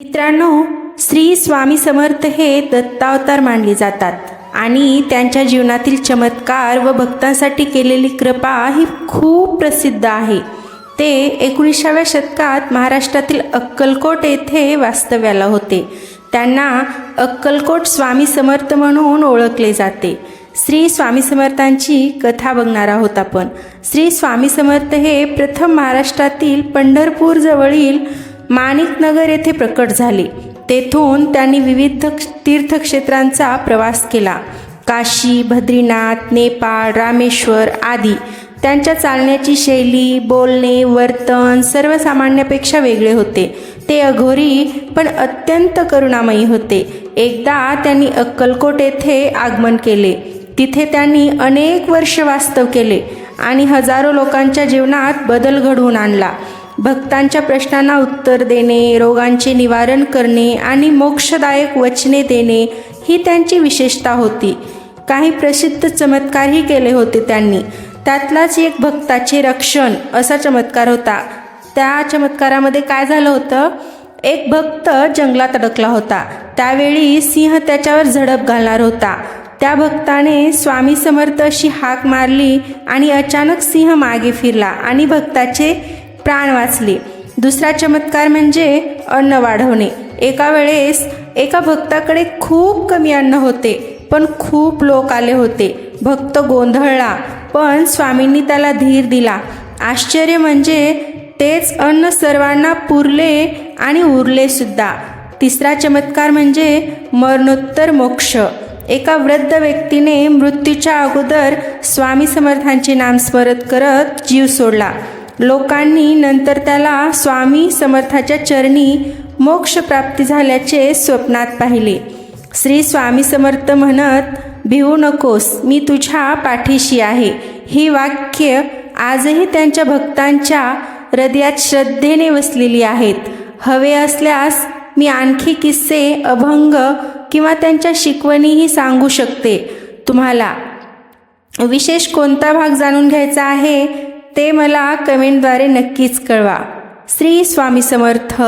मित्रांनो, श्री स्वामी समर्थ हे दत्तावतार मानले जातात आणि त्यांच्या जीवनातील चमत्कार व भक्तांसाठी केलेली कृपा ही खूप प्रसिद्ध आहे. ते 19व्या शतकात महाराष्ट्रातील अक्कलकोट येथे वास्तव्याला होते. त्यांना अक्कलकोट स्वामी समर्थ म्हणून ओळखले जाते. श्री स्वामी समर्थांची कथा बघणार आहोत आपण. श्री स्वामी समर्थ हे प्रथम महाराष्ट्रातील पंढरपूर जवळील माणिकनगर येथे प्रकट झाले. तेथून त्यांनी विविध तीर्थक्षेत्रांचा प्रवास केला. काशी, बद्रीनाथ, नेपाळ, रामेश्वर आदी. त्यांच्या चालण्याची शैली, बोलणे, वर्तन सर्वसामान्यापेक्षा वेगळे होते. ते अघोरी पण अत्यंत करुणामयी होते. एकदा त्यांनी अक्कलकोट येथे आगमन केले. तिथे त्यांनी अनेक वर्ष वास्तव केले आणि हजारो लोकांच्या जीवनात बदल घडवून आणला. भक्तांच्या प्रश्नांना उत्तर देणे, रोगांचे निवारण करणे आणि मोक्षदायक वचने देणे ही त्यांची विशेषता होती. काही प्रसिद्ध चमत्कारही केले होते त्यांनी. त्यातलाच एक भक्ताचे रक्षण असा चमत्कार होता. त्या चमत्कारामध्ये काय झालं होतं, एक भक्त जंगलात अडकला होता. त्यावेळी सिंह त्याच्यावर झडप घालणार होता. त्या भक्ताने स्वामी समर्थ अशी हाक मारली आणि अचानक सिंह मागे फिरला आणि भक्ताचे प्राण वाचले. दुसरा चमत्कार म्हणजे अन्न वाढवणे. एका वेळेस एका भक्ताकडे खूप कमी अन्न होते, पण खूप लोक आले होते. भक्त गोंधळला, पण स्वामींनी त्याला धीर दिला. आश्चर्य म्हणजे तेच अन्न सर्वांना पुरले आणि उरले सुद्धा. तिसरा चमत्कार म्हणजे मरणोत्तर मोक्ष. एका वृद्ध व्यक्तीने मृत्यूच्या अगोदर स्वामी समर्थांचे नाम स्मरत करत जीव सोडला. लोकांनी नंतर त्याला स्वामी समर्थाच्या चरणी मोक्ष प्राप्ती झाल्याचे स्वप्नात पाहिले. श्री स्वामी समर्थ म्हणत, भिवू नकोस, मी तुझ्या पाठीशी आहे. ही वाक्य आजही त्यांच्या भक्तांच्या हृदयात श्रद्धेने वसलेली आहेत. हवे असल्यास मी आणखी किस्से, अभंग किंवा त्यांच्या शिकवणीही सांगू शकते. तुम्हाला विशेष कोणता भाग जाणून घ्यायचा आहे ते मला कमेंटद्वारे नक्कीच कळवा. श्री स्वामी समर्थ.